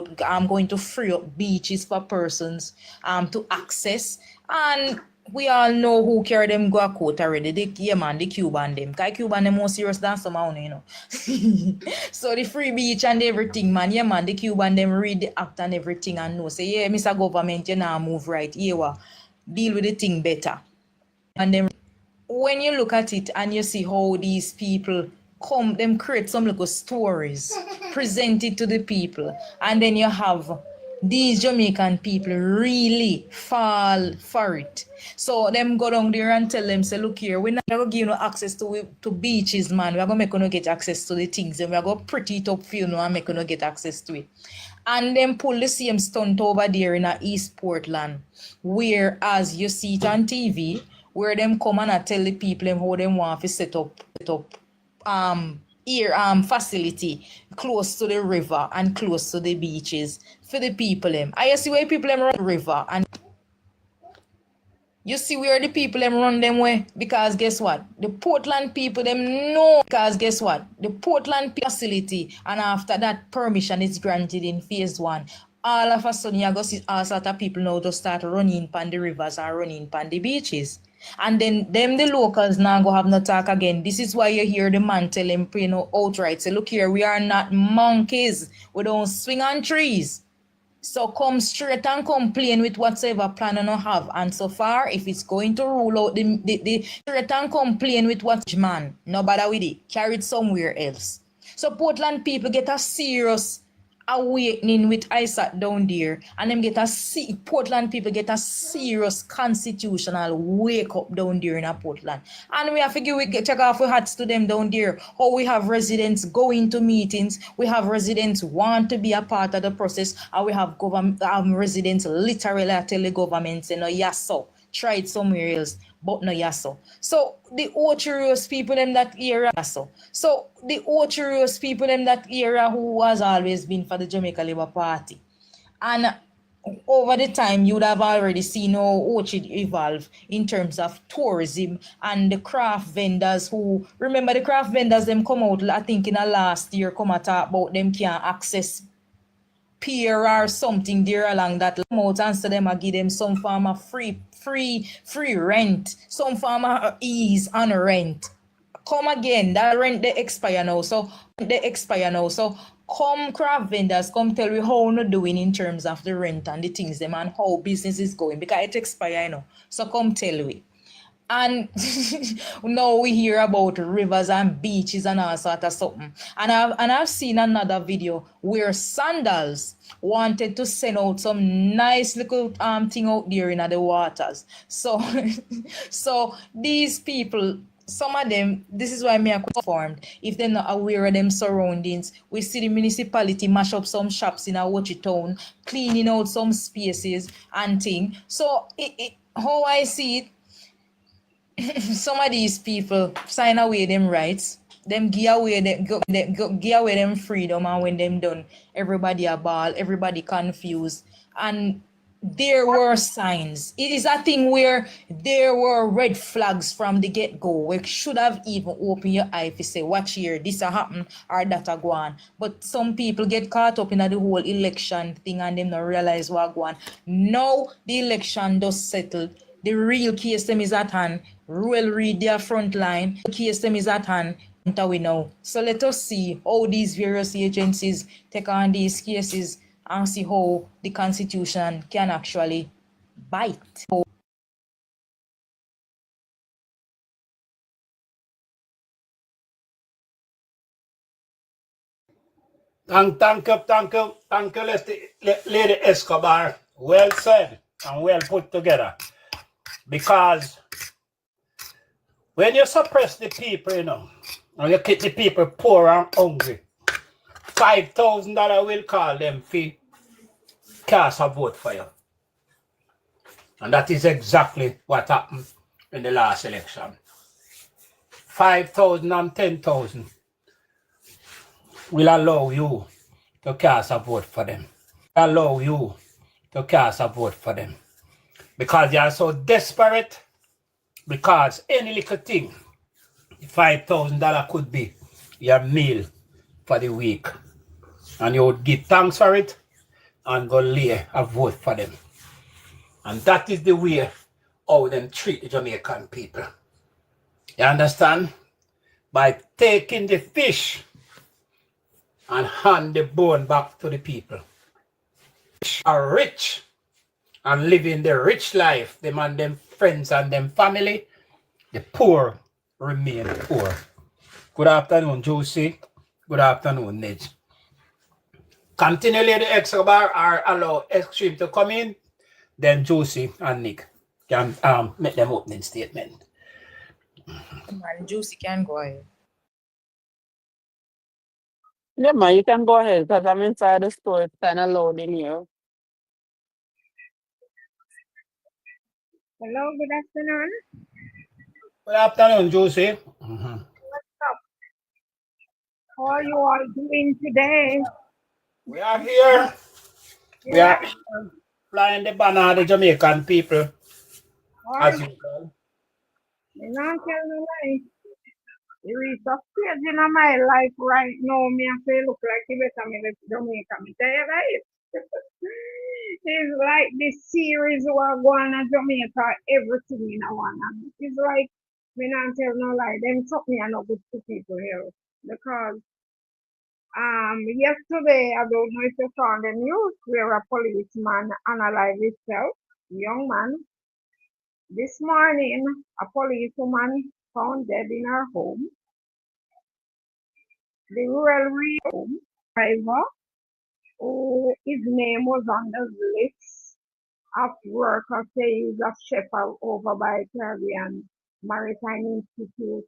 about going to free up beaches for persons to access. And we all know who carry them go a court already. The Cuban them. Because Cuban them more serious than some you know. So the free beach and everything, man. Yeah, man. The Cuban them read the act and everything and know. Say, yeah, Mr. Government, you now move right. Yeah, deal with the thing better. And then when you look at it and you see how these people come, them create some little stories, present it to the people, and then you have these Jamaican people really fall for it. So them go down there and tell them, say, look here, we're not gonna give you no access to beaches, man. We're gonna make you get access to the things, and we're gonna pretty it up for you and make you get access to it. And then pull the same stunt over there in East Portland, whereas you see it on TV, where them come and tell the people them how them want to set up facility close to the river and close to the beaches for the people them. I see where people them run the river, and you see where the people them run them way, because guess what? The Portland people them know, because guess what? The Portland facility, and after that permission is granted in phase 1. All of a sudden you go see all sort of people now to start running pan the rivers and running pan the beaches. And then them the locals now go have no talk again. This is why you hear the man tell him, you know, outright, say, look here, we are not monkeys. We don't swing on trees. So come straight and complain with whatever plan you have. And so far, if it's going to rule out the straight and complain with what man, no bother with it, carry it somewhere else. So Portland people get a serious awakening with ISAT down there, and them Portland people get a serious constitutional wake up down there in a Portland. And we have to check off our hats to them down there. How we have residents going to meetings, we have residents want to be a part of the process, and we have residents literally tell the government, say, no, yes, so try it somewhere else, but no, yes, so the Ocherios people in that era, so the Ocherios people in that era who has always been for the Jamaica Labour Party, and over the time you would have already seen how Ochid evolve in terms of tourism and the craft vendors who, remember the craft vendors, them come out, I think in the last year, come and talk about them can't access pier or something there along that, come out and so them and give them some form of free rent, some form of ease on rent. Come again, that rent they expire now. So come craft vendors, come tell me how you're doing in terms of the rent and the things them and how business is going, because it expire, you know. So come tell me. And now we hear about rivers and beaches and all sort of something. And I've seen another video where Sandals wanted to send out some nice little thing out there in the waters. So so these people, some of them, this is why me are informed. If they're not aware of them surroundings, we see the municipality mash up some shops in our Watchy town, cleaning out some spaces and thing. So how I see it, some of these people sign away them rights, them give away them freedom, and when them done, everybody a ball, everybody confused. And there were signs. It is a thing where there were red flags from the get-go. We should have even opened your eye to say, watch here, this a happen or that a go on. But some people get caught up in the whole election thing and them not realize what go on. Now the election does settle. The real case them is at hand. Ruel read their front line. The case them is at hand. We know. So let us see how these various agencies take on these cases and see how the Constitution can actually bite. Thank you, Lady Escobar. Well said and well put together. Because when you suppress the people, you know, and you keep the people poor and hungry, $5,000 will call them fee cast a vote for you. And that is exactly what happened in the last election. 5,000 and 10,000 will allow you to cast a vote for them. Allow you to cast a vote for them. Because they are so desperate, because any little thing, $5,000 could be your meal for the week. And you would give thanks for it, and go lay a vote for them. And that is the way how them treat the Jamaican people. You understand? By taking the fish and hand the bone back to the people. Are rich and living the rich life, them and them friends and them family. The poor remain poor. Good afternoon, Josie. Good afternoon, Ned. Continually the extra bar or allow Extreme to come in, then Josie and Nick can make them opening statement. Man, Juicy can go ahead. Yeah, man, you can go ahead because I'm inside the store. It's kind of loud in here. Hello, good afternoon. Good afternoon, Josie. What's up? How are you all doing today? We are here. We are flying the banner of the Jamaican people. As usual. Me not tell no lie. You reach a stage in my life right now, me I feel look like you better me let Jamaica. Me tell you right. It's like this series where go on in Jamaica, everything in a one. And it's like, me not tell no lie, them took me and not good to people here. Because yesterday, I don't know if you saw on the news where a policeman analyzed himself, young man. This morning, a policewoman found dead in her home. The rural home driver, who his name was on the list of workers, say he's a shepherd over by Caribbean Maritime Institute,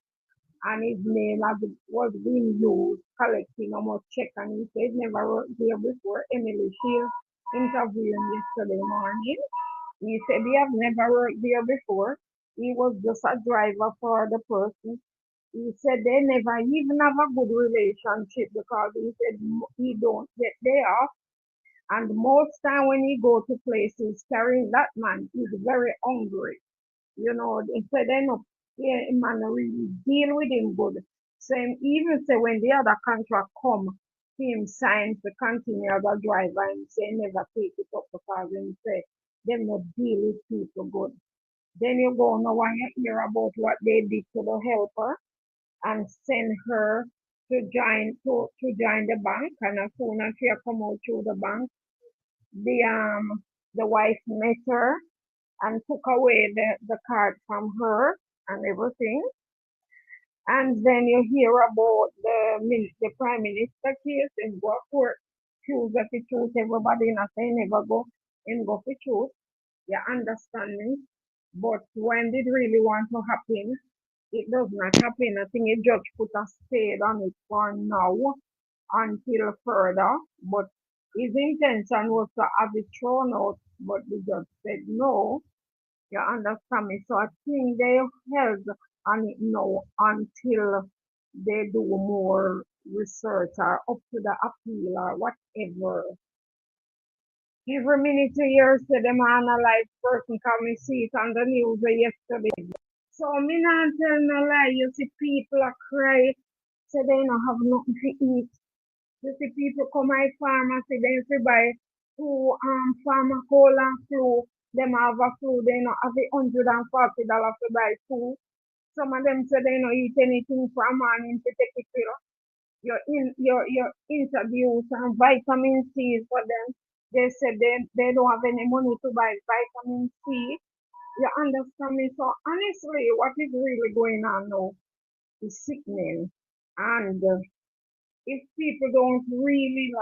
and his name was being used collecting how much check, and he said never worked there before. Emily Shields interviewed him yesterday morning. He said he have never worked there before. He was just a driver for the person. He said they never even have a good relationship because he said he don't get day off. And most time when he go to places carrying that man, he's very hungry. You know, he said they no man really deal with him good. So him even say when the other contract come, him signs to continue as a driver and say never take it up because him say them not deal with people good. Then you go now and you hear about what they did to the helper and send her to join the bank, and as soon as she come out through the bank, the wife met her and took away the card from her and everything. And then you hear about the prime minister case in go court, choose that he choose everybody not say never go and go for choose. You understand me? But when it really want to happen, it does not happen. I think a judge put a stay on it for now until further. But his intention was to have it thrown out, but the judge said no. You understand me? So I think they held on it now until they do more research or up to the appeal or whatever. Every minute you hear say them analyze person come see it on the news yesterday. So me not tell no lie, you see people are cry, say they don't have nothing to eat. You see people come my pharmacy, they say buy two farmer cola and flu, them have a flu, they not have $140 to buy food. Some of them say they don't eat anything from morning to take it pill. Your introduce and vitamin C for them. They said they don't have any money to buy vitamin C. You understand me? So honestly, what is really going on now is sickening. And if people don't really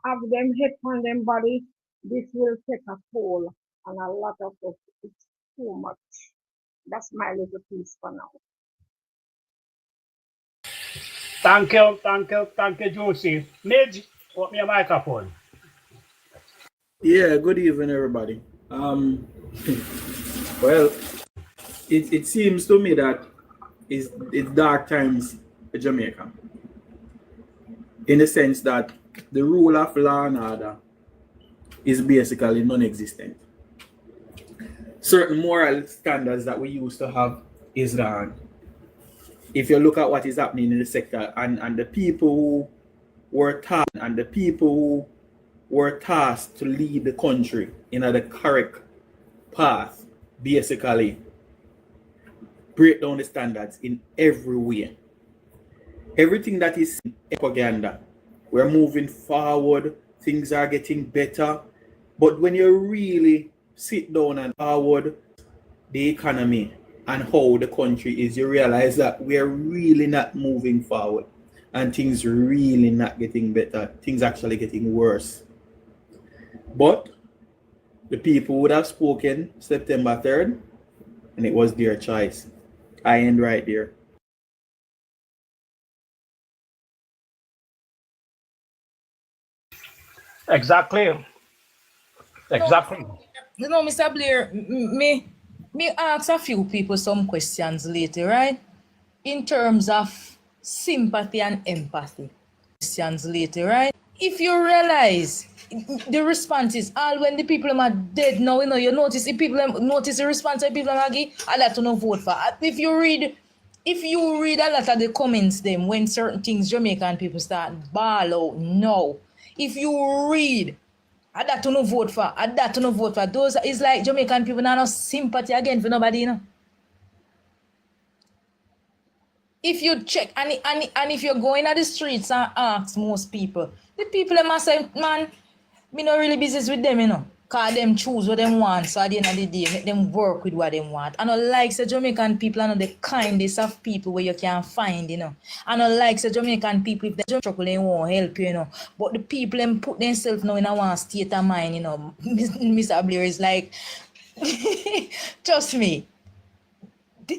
have them hit on them body, this will take a toll on a lot of us. It's too much. That's my little piece for now. Thank you, Josie. Midge, open your microphone. Yeah, good evening, everybody. Well, it seems to me that it's dark times in Jamaica, in the sense that the rule of law and order is basically non-existent. Certain moral standards that we used to have is gone. If you look at what is happening in the sector and the people who were taught and the people who were tasked to lead the country in the correct path, basically break down the standards in every way. Everything that is propaganda, we're moving forward, things are getting better. But when you really sit down and forward the economy and how the country is, you realize that we're really not moving forward and things really not getting better. Things actually getting worse. But the people would have spoken September 3rd, and it was their choice. I end right there. Exactly. Exactly. You know, Mr. Blair, me ask a few people some questions later, right? In terms of sympathy and empathy. Questions later, right? If you realize the response is all when the people are dead now, you notice the people notice the response that people are give, I like to not vote for. If you read a lot of the comments them when certain things Jamaican people start ball out no. If you read I that to no vote for, I that to no vote for. Those is like Jamaican people now no sympathy again for nobody, If you check and if you're going at the streets and ask most people, the people them must say, man, me no really business with them, Cause them choose what them want, so at the end of the day, make them work with what them want. And I like the Jamaican people are the kindest of people where you can find, And I like the Jamaican people, if they struggle, they won't help you, But the people them put themselves now in a one state of mind, Mr. Blair is like, trust me.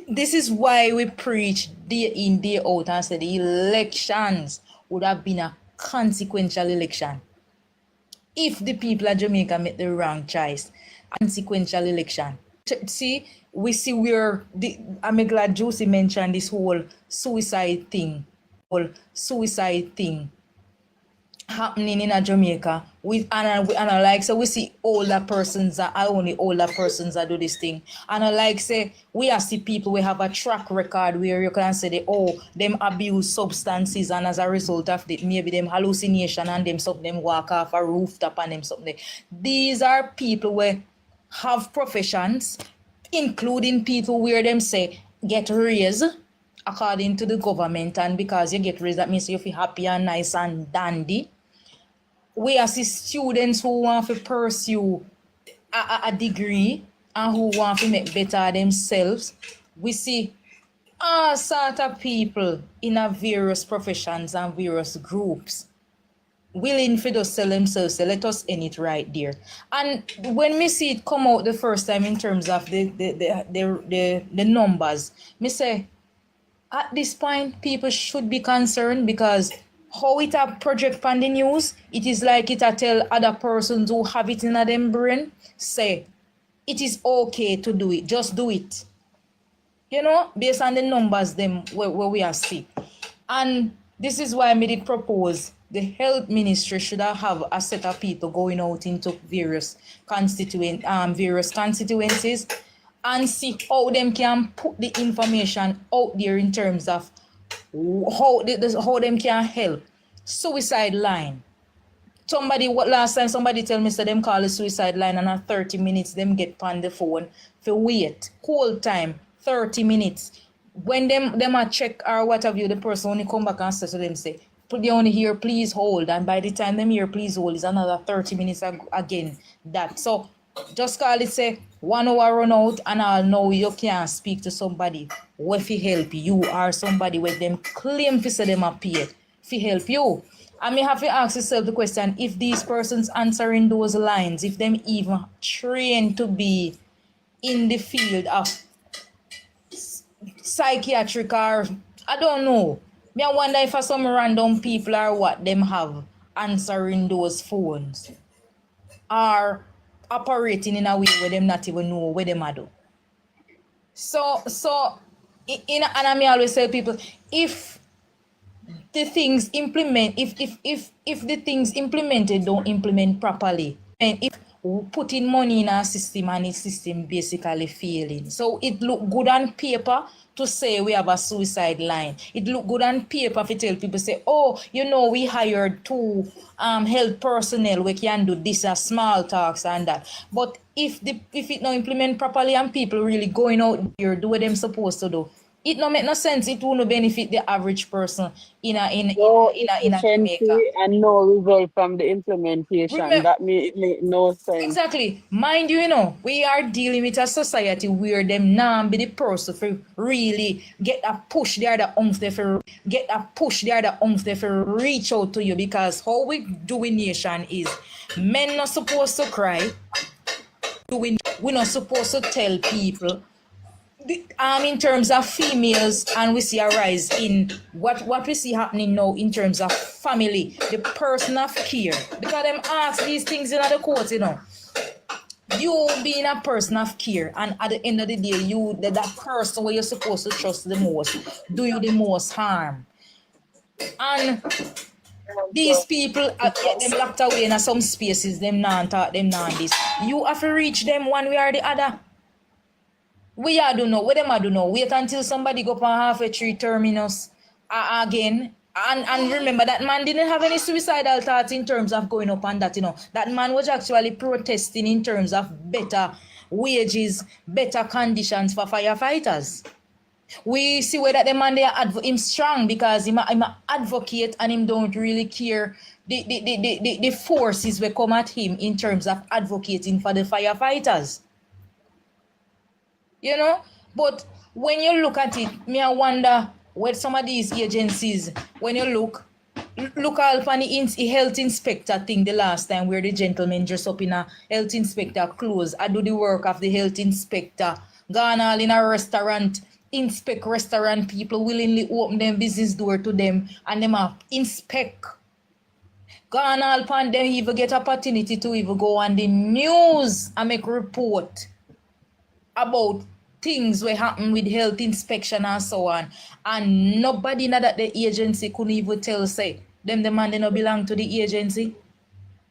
This is why we preach day in, day out and say the elections would have been a consequential election. If the people of Jamaica make the wrong choice, consequential election. See, we see where I'm glad Josie mentioned this whole suicide thing happening in Jamaica. And I like so we see older persons that only older persons that do this thing. And I like say we are see people we have a track record where you can say them abuse substances and as a result of it maybe them hallucination and them walk off a rooftop and them something. These are people where have professions, including people where them say get raised according to the government, and because you get raised that means you feel happy and nice and dandy. We see students who want to pursue a degree and who want to make better themselves. We see all sort of people in a various professions and various groups willing to just sell themselves. So let us end it right there. And when me see it come out the first time in terms of the numbers, me say at this point people should be concerned because how it a project on the news, it is like it a tell other persons who have it in them brain, say, it is okay to do it, just do it. Based on the numbers them where we are see. And this is why I made it propose the health ministry should have a set of people going out into various constituencies and see how them can put the information out there in terms of how them can help. Suicide line. Last time somebody tell me say them call the suicide line and at 30 minutes them get on the phone for wait. Call time 30 minutes. When them a check or what have you, the person only come back and say to them say, they only hear please hold, and by the time them hear please hold is another 30 minutes again. That so just call it say 1 hour run out and I'll know you can speak to somebody where fi help you or somebody where them claim to say them are paid fi help you. And me have to ask yourself the question, if these persons answering those lines, if them even trained to be in the field of psychiatric or I don't know. Me I wonder if some random people or what them have answering those phones are operating in a way where them not even know where them are do. So and I always tell people, if the things implemented don't implement properly, and if putting money in our system and its system basically failing. So it look good on paper to say we have a suicide line. It look good on paper to tell people say, oh, you know, we hired 2 health personnel, we can do this as small talks and that. But if it not implement properly and people really going out there do what them supposed to do, it no make no sense. It won't benefit the average person in No a Jamaica. efficiency and no result from the implementation. Remember, That it make no sense. exactly. Mind you, you know, we are dealing with a society where them now be the person for really get a push there the oomph there for get a push there the oomph there for reach out to you, because how we do in nation is men not supposed to cry. We're not supposed to tell people. In terms of females, and we see a rise in what we see happening now in terms of family, the person of care, because them ask these things in the court, you know. You being a person of care, and at the end of the day, you that person where you're supposed to trust the most, do you the most harm. And these people get them locked away in some spaces, them not talk, them not this. You have to reach them one way or the other. We are do know, what them I do know. Wait until somebody go up on half a tree terminus again. And remember that man didn't have any suicidal thoughts in terms of going up on that, you know. That man was actually protesting in terms of better wages, better conditions for firefighters. We see where that the man there him strong because him a advocate and him don't really care the forces will come at him in terms of advocating for the firefighters. You know, but when you look at it, I wonder what some of these agencies, when you look all on the health inspector thing the last time where the gentleman dressed up in a health inspector clothes, I do the work of the health inspector, gone all in a restaurant, inspect restaurant people, willingly open them business door to them, and them have inspect. Gone all upon them even get opportunity to even go on the news and make report about things will happen with health inspection and so on, and nobody know that the agency couldn't even tell say them the man they not belong to the agency.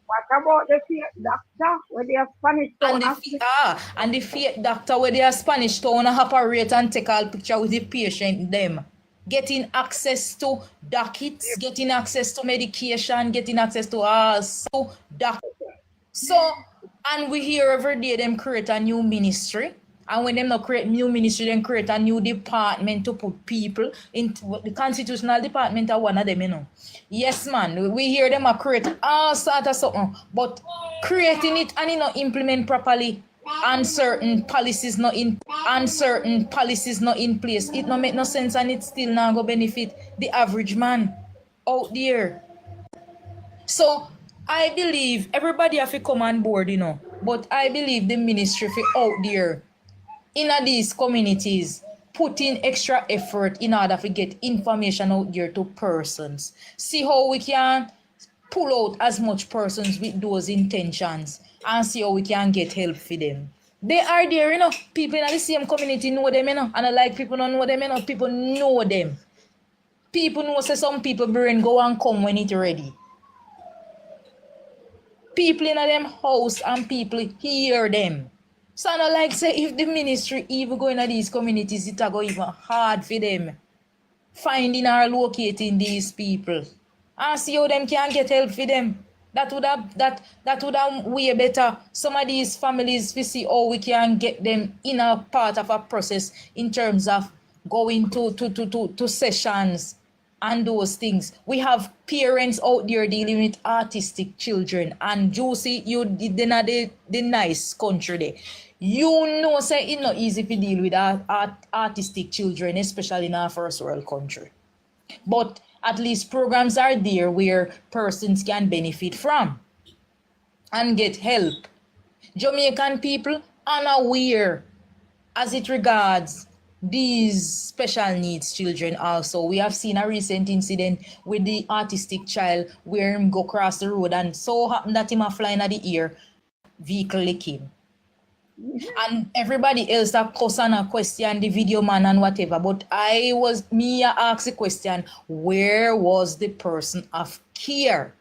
What about the fake doctor where they are Spanish and the fake doctor where they are Spanish town operate and take all picture with the patient them, getting access to dockets, getting access to medication, getting access to so and we hear every day them create a new ministry. And when them not create new ministry, then create a new department to put people into the constitutional department are one of them, you know. Yes, man, we hear them create all sort of something, but creating it and not implement properly, and certain policies not in place, it not make no sense, and it still not go benefit the average man out there. So I believe everybody have to come on board, you know, but I believe the ministry for out there in these communities putting extra effort in order to get information out there to persons. See how we can pull out as much persons with those intentions and see how we can get help for them. They are there, you know. People in the same community know them, you know. And I like people don't know them, you know. People know them. People know say some people brain go and come when it's ready. People in them house and people hear them. So I like say if the ministry even go in these communities, it go even hard for them finding or locating these people and see how them can get help for them. That would have way better. Some of these families, we see how we can get them in a part of a process in terms of going to sessions and those things. We have parents out there dealing with autistic children, and Juicy, you did the nice country there. You know, say it's not easy to deal with autistic children, especially in our first world country. But at least programs are there where persons can benefit from and get help. Jamaican people unaware as it regards these special needs children also. We have seen a recent incident with the autistic child where him go across the road and so happened that him a flying at the ear, vehicle lick him. And everybody else that cuss and a question the video man and whatever, but I asked the question, where was the person of care?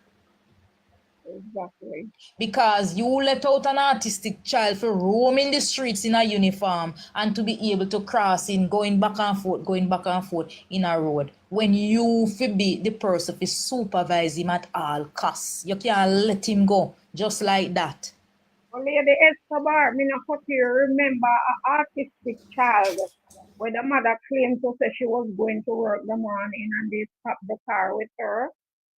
Exactly. Because you let out an artistic child for roaming the streets in a uniform and to be able to cross in, going back and forth in a road. When you fi be the person to supervise him at all costs. You can't let him go just like that. Well, Lady Escobar, me not cut you remember an artistic child where the mother claimed to say she was going to work the morning and they stopped the car with her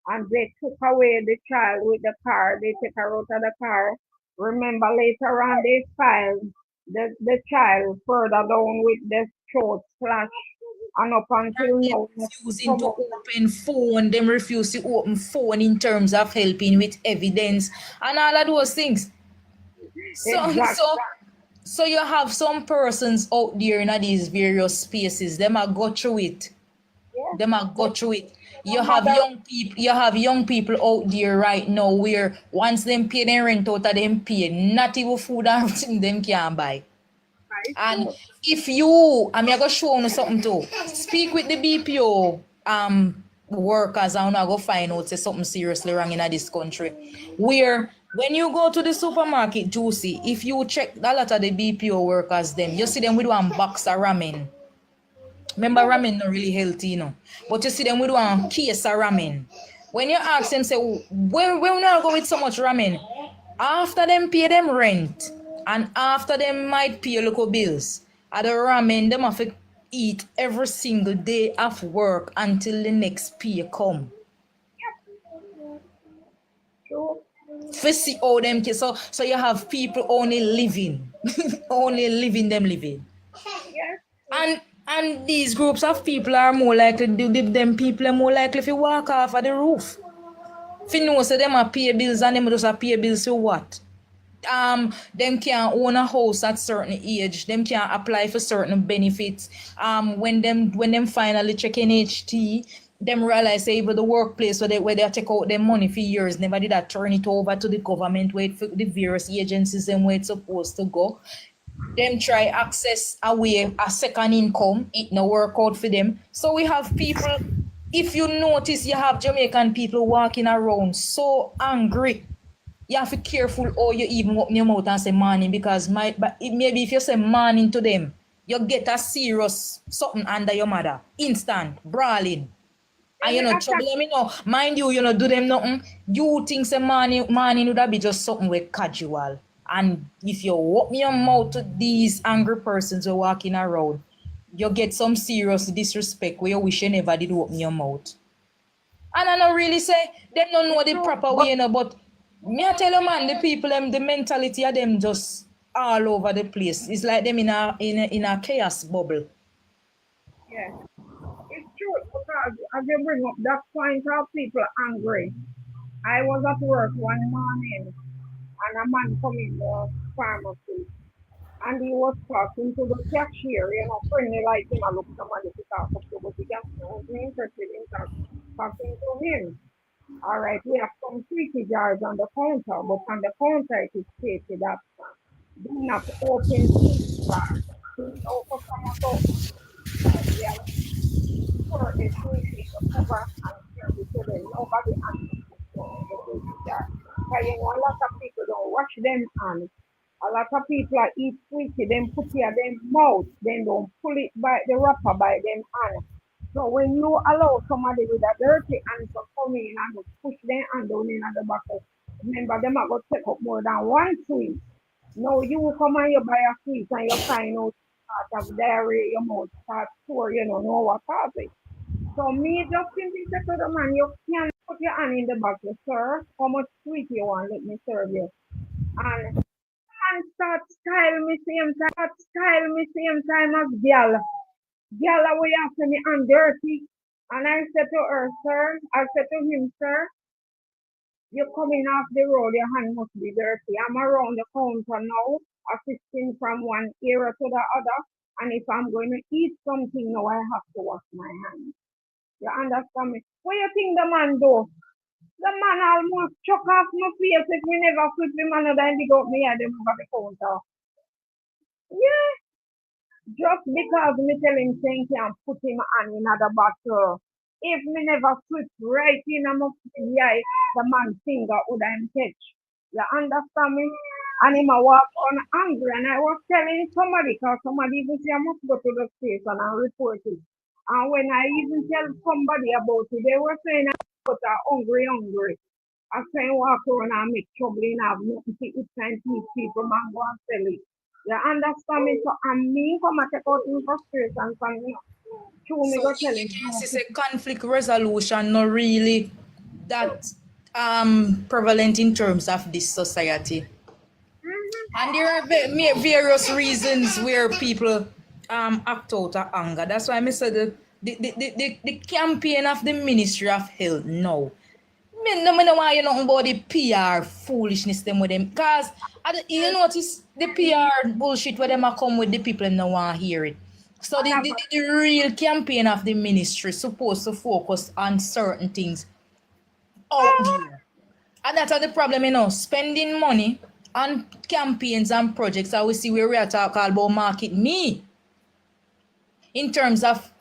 and they took away the child with the car. They take her out of the car. Remember later on they filed the child further down with the throat slash and up until Them now. refusing to open phone, them refuse to open phone in terms of helping with evidence and all of those things. So, Exactly. so you have some persons out there in these various spaces, them are go through it. Yeah. Them are go through it. You Some have mother young people out there right now where once them pay their rent out of them pay, not even food and everything them can buy. right And too. if you, I'm gonna show you something too. Speak with the BPO workers and I go find out say something seriously wrong in this country. Where when you go to the supermarket, Juicy, if you check a lot of the BPO workers, them you see them with one box of ramen. Remember, ramen not really healthy, you know. But you see them with one case of ramen. When you ask them, say, where we not go with so much ramen? After them pay them rent and after them might pay local bills, at the ramen them have to eat every single day of work until the next pay come. True. For see all them so you have people only living, only living them living. Yes. And these groups of people are more likely them people are more likely to walk off of the roof. If you know so them a pay bills and them just a pay bills for what? Them can own a house at certain age, them can apply for certain benefits. When them finally check NHT, them realize say even the workplace where they take out their money for years, never did that turn it over to the government where for the various agencies and where it's supposed to go. Them try access a second income, it no work out for them. So we have people, if you notice you have Jamaican people walking around so angry, you have to be careful or you even open your mouth and say morning because maybe if you say morning to them, you get a serious something under your mother. Instant, brawling. And They will trouble attack. them, mind you, do them nothing. You think say morning would be just something with casual. And if you open your mouth to these angry persons who are walking around, you get some serious disrespect where you wish you never did open your mouth. And I don't really say them don't know the True. proper way, but me I tell you man, the people them the mentality of them just all over the place. It's like them in a chaos bubble. Yes. It's true because as you bring up that point of people angry. I was at work one morning and a man come in the pharmacy and he was talking to the cashier, friendly like him. I look somebody to talk up to, but the cashier wasn't interested in talking to him. All right, we have some sweetie jars on the counter, but on the counter it is stated that do not open sweetie jars. Please offer some of those. We are for a sweetie to cover and serve it to them. Nobody answers the sweetie jar. Because a lot of people don't wash them hands. A lot of people are eat sweetie, then put it in their mouth, then don't pull it by the wrapper by them hand. So when you allow somebody with a dirty hand to come in and to push their hand down in the bucket, remember them are going to take up more than one sweet. No, you come and you buy a sweet and you find out part of diarrhea, your mouth start sore, know what causes it. So me just simply say to the man, you can put your hand in the bucket, sir. How much sweet you want? Let me serve you. And style me same time as gal. Gal away after me and dirty. And I said to her, sir, I said to him, sir, you're coming off the road, your hand must be dirty. I'm around the counter now, assisting from one area to the other. And if I'm going to eat something now, I have to wash my hands. You understand me? What you think the man do? The man almost chuck off my face if we never flip him another and dig out me head over the counter. Yeah, just because me tell him saying can put him on another bottle. if me never switch right in my eye, the man finger would I'm catch. You understand me? And him a walk on angry, and I was telling somebody, because somebody even say I must go to the station and report it. And when I even tell somebody about it, they were saying I got hungry. I say walk around and make trouble and have nothing to eat and teach people man go and sell it. You understand me? So and me come and take out in frustration from you. True me So go tell you him. can see say conflict resolution not really that prevalent in terms of this society. And there are various reasons where people act out of anger. That's why I said the campaign of the Ministry of Health now. Me no want you nothing about the PR foolishness them with them. Cause you notice the PR bullshit where them a come with the people and no want to hear it. So the real campaign of the ministry supposed to focus on certain things out there. And that's the problem, spending money on campaigns and projects. I will see where we are talking about market me in terms of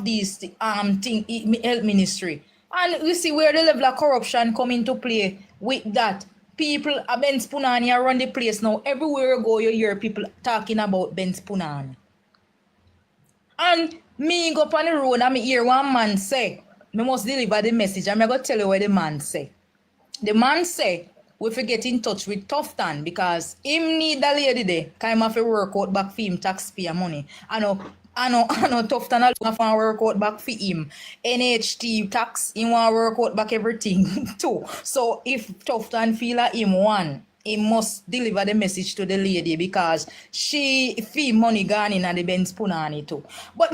these health ministry. And we see where the level of corruption come into play with that. People, Ben Spunani run the place now. Everywhere you go, you hear people talking about Ben Spunani. And me go up on the road and me hear one man say, me must deliver the message. I'm going to tell you what the man say. The man say, we fi get in touch with Tufton because him need the lady there. Cause him have to work out back for him taxpayer money. I know Tufton have to work out back for him. NHT tax, he want to work out back everything too. So if Tufton feel like him one, he must deliver the message to the lady because she fee money gone in and the Ben Spunani too. But,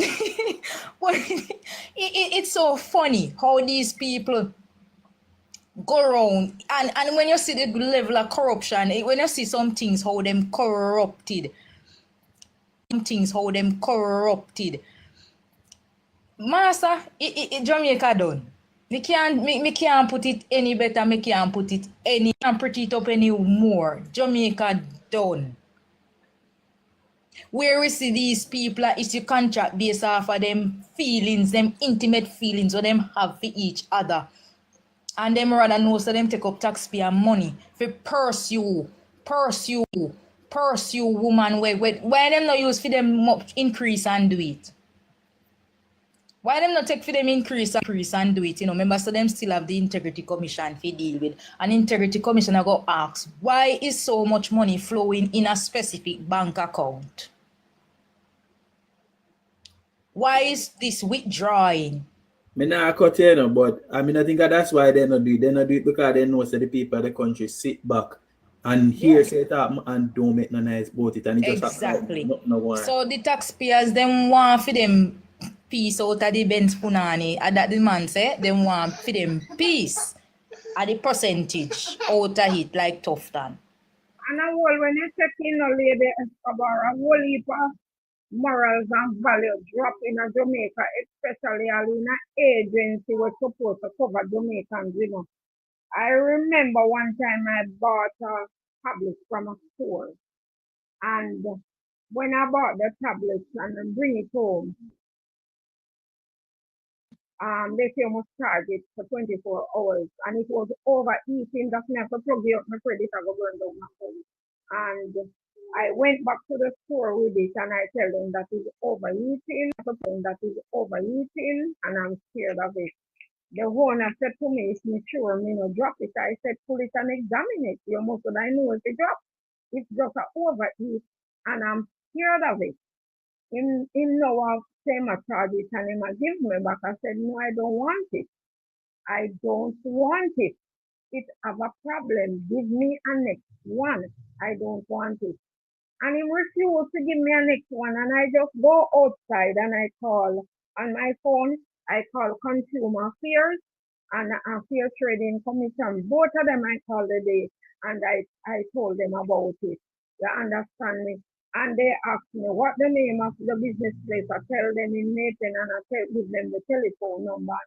but it's so funny how these people go around and when you see the level of corruption, when you see some things how them corrupted, Master, Jamaica done. Me can't put it any better, me can't put it any, can't put it up any more. Jamaica done. Where we see these people is you contract based off of them feelings, them intimate feelings what them have for each other. And them rather know so them take up taxpayer money for pursue woman why them not use for them increase and do it? Why them not take for them increase and do it? Remember, so them still have the integrity commission to deal with. And integrity commissioner go ask, why is so much money flowing in a specific bank account? Why is this withdrawing? Me not cut you, but I think that's why they not do it. They not do it because they know that the people of the country sit back and hear say it happen and don't make no nice about it. And it just exactly. No So the taxpayers them want for them piece out of the Ben Spunani, and that the man say them want for them piece at the percentage out of it like Tufton. And a whole when you check in a lady Escobar, a whole heap of morals and values drop in a Jamaica, especially in an agency was supposed to cover Jamaicans, I remember one time I bought a tablet from a store, and when I bought the tablet and bring it home, they say I must charge it for 24 hours, and it was overeating. That's me have to plug it up my credit, I go burn down my phone. And I went back to the store with it and I tell them that is overeating, and I'm scared of it. The owner said to me, is me sure me no drop it? I said, pull it and examine it. You must I know if it drop. It's just an overeat and I'm scared of it. In no I'll say my charge it and him give me back. I said, no, I don't want it. I don't want it. It have a problem. Give me a next one. I don't want it. And he refused to give me a next one. And I just go outside and I call on my phone. I call Consumer Affairs and Fair Trading Commission. Both of them I called the day and I told them about it. You understand me? And they asked me what the name of the business place. I tell them in Nathan and I give them the telephone number.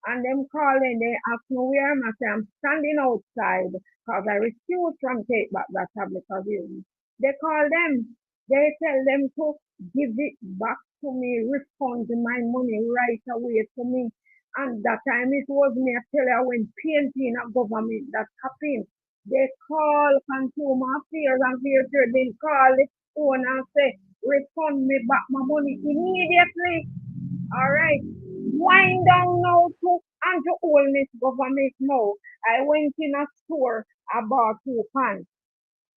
And them calling, they ask me where am I? Say I'm standing outside because I refuse from take back that tablet of you. They call them, they tell them to give it back to me, refund my money right away to me. And that time it was me, I tell you, when painting a government that happened, they call consumer affairs and fair trade, they call the owner and say, refund me back my money immediately. All right. Wind down now to and to all this government now. I went in a store, I bought 2 pants.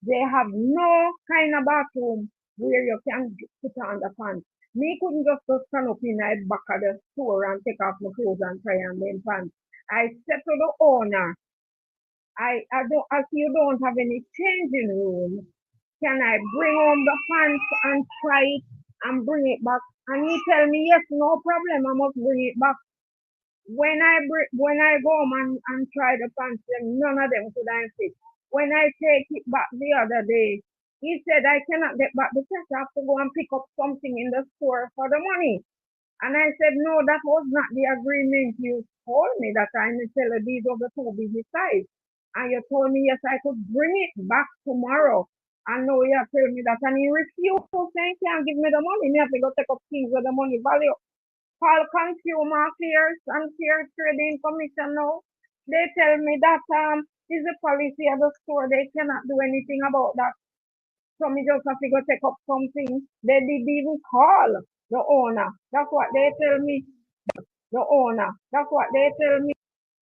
They have no kind of bathroom where you can put on the pants. Me couldn't just go stand up in the back of the store and take off my clothes and try on them pants. I said to the owner, I see you don't have any changing room. Can I bring home the pants and try it and bring it back? And he tell me, yes, no problem, I must bring it back. When I go home and try the pants, none of them could I fit. When I take it back the other day, he said I cannot get back the cash. I have to go and pick up something in the store for the money. And I said, no, that was not the agreement you told me that I'm the seller. These are the 2 busy sides. And you told me, yes, I could bring it back tomorrow. And now you tell me that. And he refused to say, can't give me the money. Me have to go take up things with the money value. Call Consumer Affairs and Fair Trading Commission now. They tell me that is the policy of the store. They cannot do anything about that. So me just have to go take up something. They didn't even call the owner. That's what they tell me. The owner. That's what they tell me.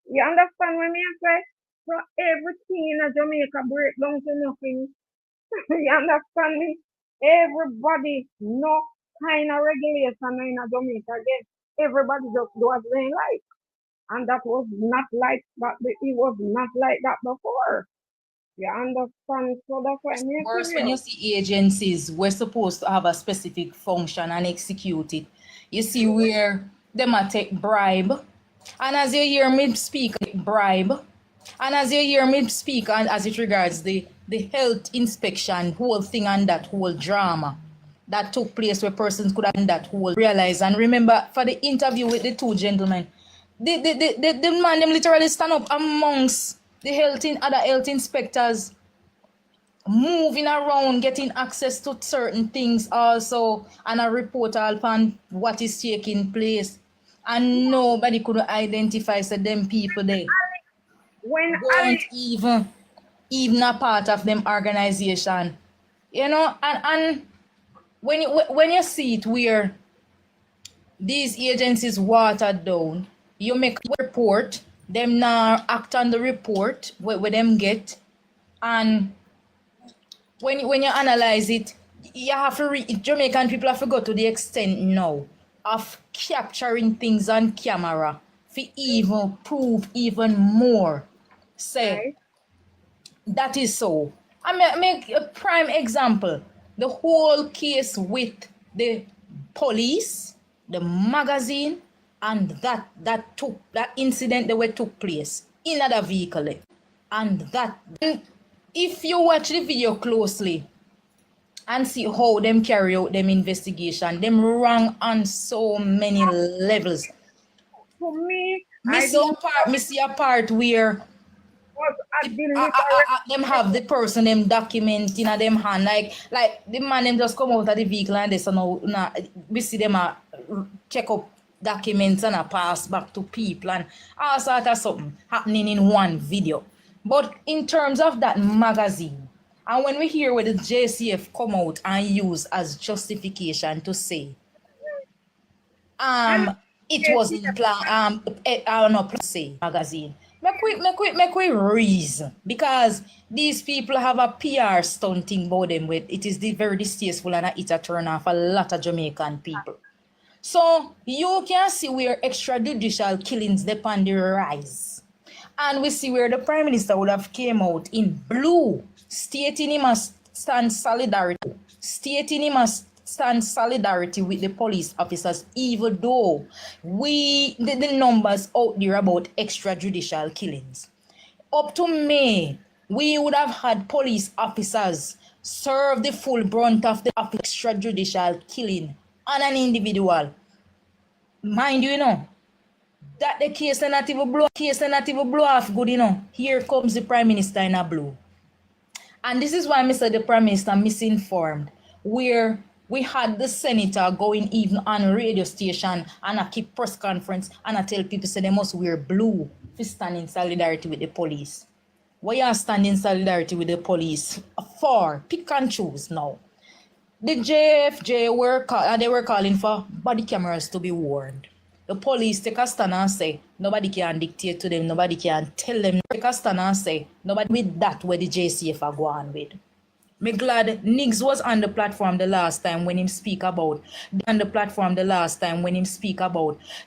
You understand what I say? So everything in Jamaica break down to nothing. You understand me? Everybody, no kind of regulation in Jamaica again. Everybody just do as they like. And that was not like that. It was not like that before. You understand? So that's why I'm Worse when you see agencies we're supposed to have a specific function and execute it. You see where they might take bribe. And as you hear me speak, bribe. And as you hear me speak, and as it regards the health inspection, whole thing and that whole drama that took place where persons could have done that whole realize. And remember, for the interview with the 2 gentlemen, the man them literally stand up amongst the other health inspectors, moving around, getting access to certain things also, and a report on what is taking place. And nobody could identify them people there. when Weren't even a part of them organization. You know, and when you see it where these agencies watered down, you make a report, them now act on the report where them get, and when you analyze it, you have to Jamaican people have to go to the extent now of capturing things on camera for even prove even more. Say right? that is so. I make a prime example. The whole case with the police, the magazine, and that incident that took place in another vehicle. And if you watch the video closely and see how them carry out them investigation, them wrong on so many levels. To me, Me see a part where was a deliberate. them have the person them document in them hand, like the man them just come out of the vehicle and they so now we see them check up documents and pass back to people and all sort of something happening in one video. But in terms of that magazine, and when we hear where the JCF come out and use as justification to say it wasn't I don't know, say magazine. Make we reason, because these people have a PR stunting about them with it is very distasteful and it a turn off a lot of Jamaican people. So you can see where extrajudicial killings depend the rise. And we see where the Prime Minister would have came out in blue, stating he must stand solidarity with the police officers, even though the numbers out there about extrajudicial killings. Up to May, we would have had police officers serve the full brunt of the extrajudicial killing on an individual. Mind you, that the case not even blow off good, Here comes the Prime Minister in a blue. And this is why Mr. the Prime Minister misinformed, where We had the senator going even on a radio station and I keep press conference and I tell people say they must wear blue to stand in solidarity with the police. Why you stand in solidarity with the police for? Pick and choose now. The JFJ they were calling for body cameras to be warned. The police take a stand and say nobody can dictate to them, nobody can tell them. Take a stand and say nobody with that where the JCF are going with. Me glad Niggs was on the platform the last time when him speak about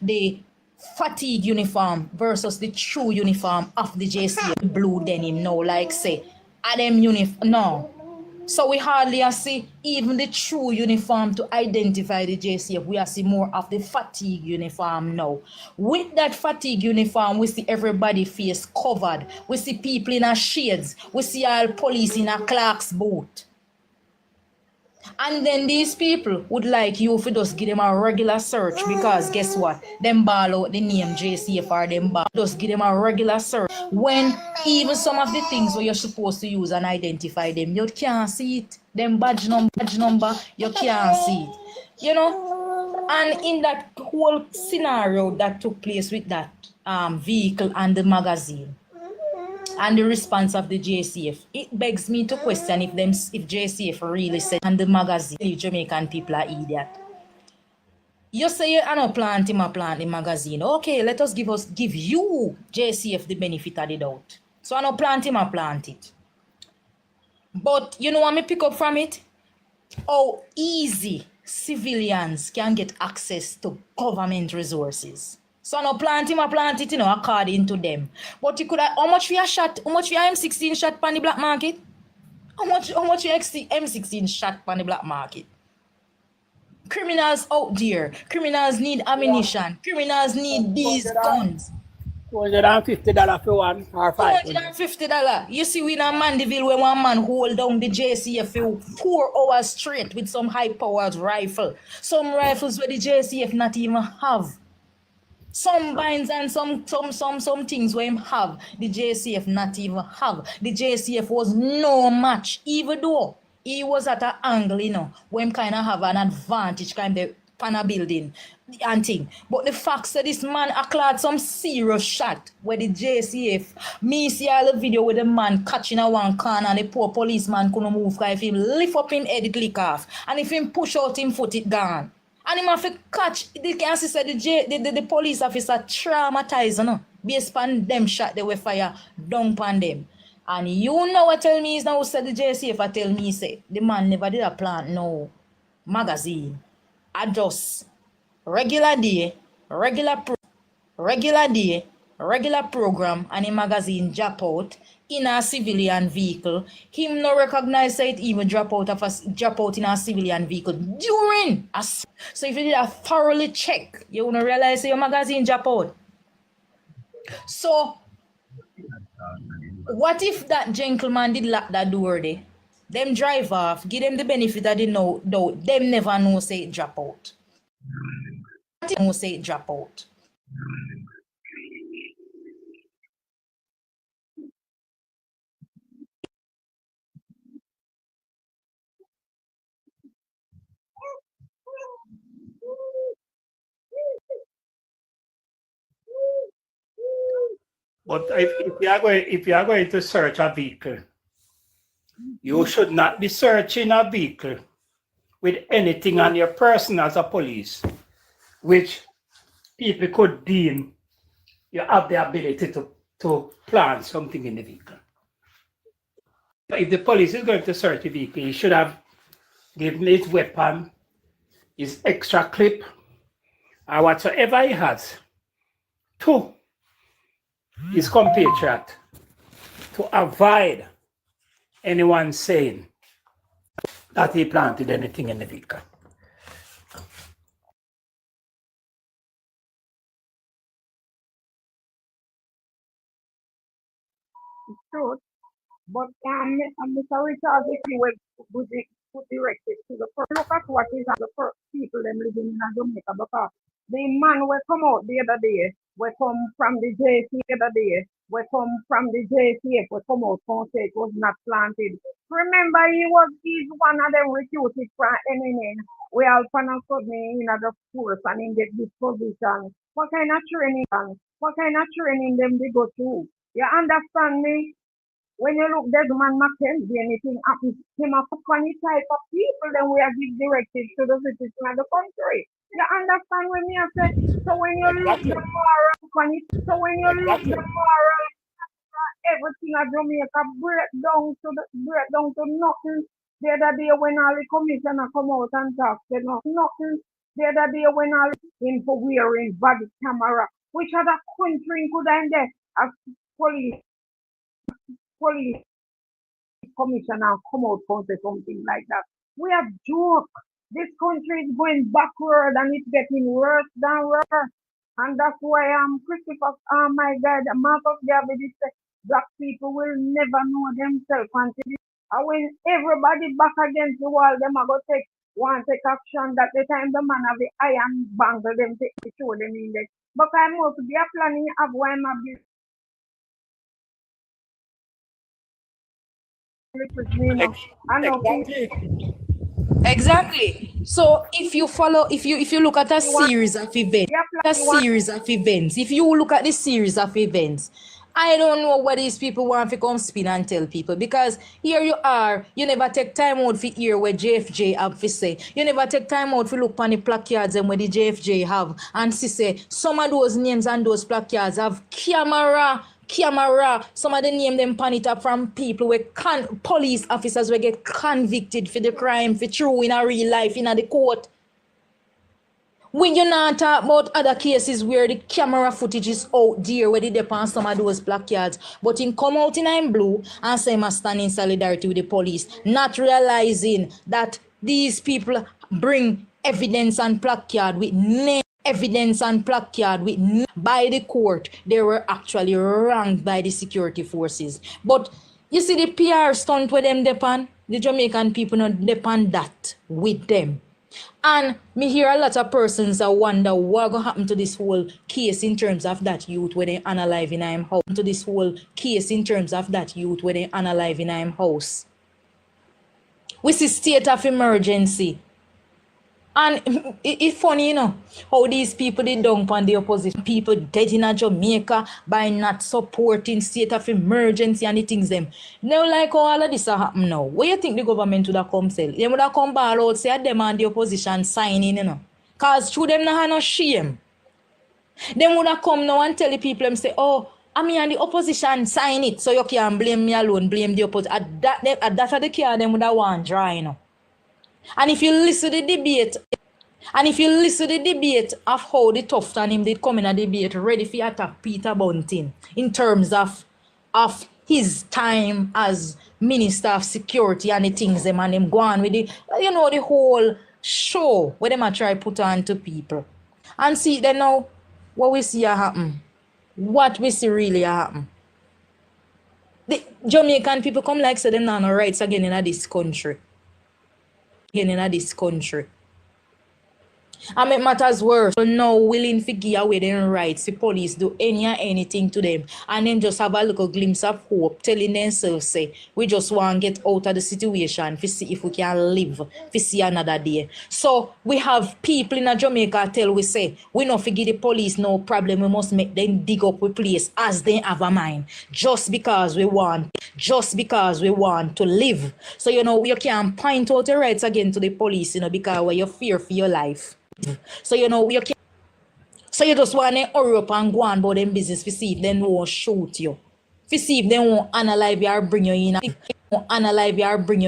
the fatigue uniform versus the true uniform of the JCF blue denim now, like say them uniform no. So we hardly see even the true uniform to identify the JCF. We see more of the fatigue uniform now. With that fatigue uniform, we see everybody face covered. We see people in a shades. We see all police in a clerk's boot. And then these people would like you if you just give them a regular search because guess what? Them ball out the name JCF or them ball. Just give them a regular search. When even some of the things where you're supposed to use and identify them, you can't see it. Them badge number, you can't see it. You know? And in that whole scenario that took place with that vehicle and the magazine, and the response of the JCF, it begs me to question if JCF really said and the magazine, you Jamaican people are idiot. You say I don't plant him a plant the magazine. Okay, let us give you JCF the benefit of the doubt. So I don't plant him a plant it. But you know what me pick up from it? How easy civilians can get access to government resources. So no plant him a plant it, according to them. But you could have, how much we are M16 shot on the black market? How much you M16 shot on the black market? Criminals out there. Criminals need ammunition. Criminals need these guns. $250 for one or $250. You see, we in a Mandeville where one man hold down the JCF for 4 hours straight with some high-powered rifle. Some rifles where the JCF not even have. Some binds and some things where him have, the JCF not even have. The JCF was no match, even though he was at an angle, where him kind of have an advantage, kind of panel building and thing. But the fact that this man acquired some serious shot where the JCF, me see all the video with the man catching a one corner and the poor policeman couldn't move because if him lift up him head, it lick off. And if him push out him foot, it gone. And him have to catch, the police officer traumatized, based on them shot they were fire down on them. And you know what tell me is now said the JCF I tell me say the man never did a plant no magazine. I just regular day, regular program and a magazine drop out in a civilian vehicle. Him no recognize it even drop out in a civilian vehicle during us. So if you did a thoroughly check, you won't realize your magazine drop out. So what if that gentleman did lock that door there? Them drive off, give them the benefit of the doubt. Them never know say it drop out. Know say it drop out. But if you are going to search a vehicle, you should not be searching a vehicle with anything on your person as a police, which people could deem you have the ability to plant something in the vehicle. But if the police is going to search the vehicle, he should have given his weapon, his extra clip, or whatsoever he has to his compatriot to avoid anyone saying that he planted anything in the vehicle. It's true. But Mr. Richard, if you would direct it to the first, look at what is the first people them living in Jamaica because the man will come out the other day, will come from the JC the other day, will come from the JCF, will come out and say it was not planted. Remember, he's one of them recruited from NNN. We all fan of sudden in the force and in get this position. What kind of training them they go through? You understand me? When you look Desmond Mackenzie, anything happens, him a funny type of people, then we are give directives to the citizens of the country. You understand what me I say? So when you look the moral, everything at Jamaica break down to nothing. The other day when all the commissioner come out and talk, you know, nothing. The other day when all in for wearing body camera, which other country could end there as police commissioner come out and say something like that. We have joke. This country is going backward and it's getting worse than worse. And that's why Christopher, my God, Marcus Garvey said black people will never know themselves until and when everybody back against the wall, them are going to take action that the time the man have the iron bangle them take to show them in there. But I'm also be a planning of why I'm a Exactly. So if you follow, if you look at a series of events, if you look at the series of events, I don't know what these people want to come spin and tell people, because here you are, you never take time out to hear what JFJ have to say. You never take time out to look on the placards and what the JFJ have and see say some of those names and those placards have camera. Some of the name them pan it up from people where police officers will get convicted for the crime for true in a real life in the court. When you not talk about other cases where the camera footage is out there where they depend some of those placards, but in come out in blue and say must stand in solidarity with the police, not realizing that these people bring evidence and placard with name. By the court, they were actually wronged by the security forces. But you see the PR stunt with them depend, the Jamaican people not depend that with them. And me hear a lot of persons that wonder what going to happen to this whole case in terms of that youth where they unalive in him house. We see state of emergency. And it's funny, you know, how these people they dump on the opposition. People dead in Jamaica by not supporting state of emergency and the things them. Now, like how all of this happen now. What you think the government would have come sell? They would have come ball out, say them and the opposition signing, you know. Because through them not have no shame. They would have come now and tell the people them say, oh, I mean and the opposition sign it, so you can't blame me alone, blame the opposition. At that of the care, them would have want dry, you know. And if you listen to the debate, of how the Tuft and him did come in a debate ready for attack Peter Bunting in terms of his time as Minister of Security and the things them and him go on with the, you know, the whole show where them a try put on to people. And see then now what we see happen. What we see really happen. The Jamaican people come like say them no rights again in this country. And make matters worse. So now willing to give away their rights, the police do anything to them, and then just have a little glimpse of hope, telling themselves, say, we just want to get out of the situation to see if we can live, to see another day. So we have people in Jamaica tell we say, we not forgive the police no problem, we must make them dig up the place as they have a mind, just because we want to live. So you know, you can't point out the rights again to the police, you know, because you fear for your life. So you know, you just want to hurry up and go on about them business to see if they won't shoot you, to see if they won't analyze you or bring you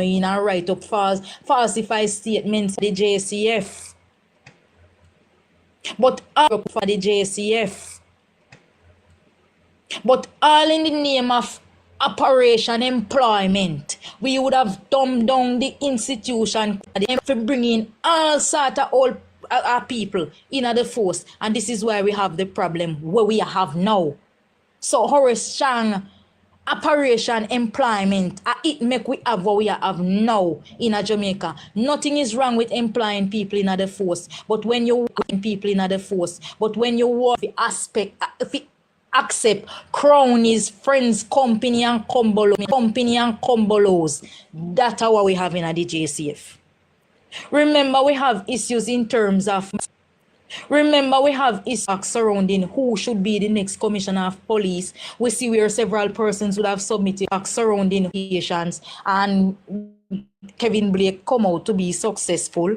in and write up falsified statements for the JCF. But all in the name of Operation Employment, we would have dumbed down the institution for bringing all sort of old people in the force, and this is why we have the problem where we have now. So Horace Chang, Operation Employment, it make we have what we have now in Jamaica. Nothing is wrong with employing people in the force, but when you work the aspect accept cronies, friends, company and combolos. That's what we have in a DJCF. Remember, we have issues in terms of surrounding who should be the next commissioner of police. We see where several persons would have submitted surrounding patients, and Kevin Blake come out to be successful.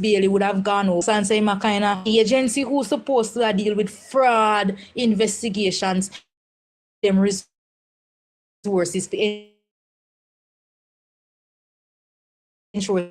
Bailey would have gone over and say kind the agency who's supposed to deal with fraud investigations, them resources to ensure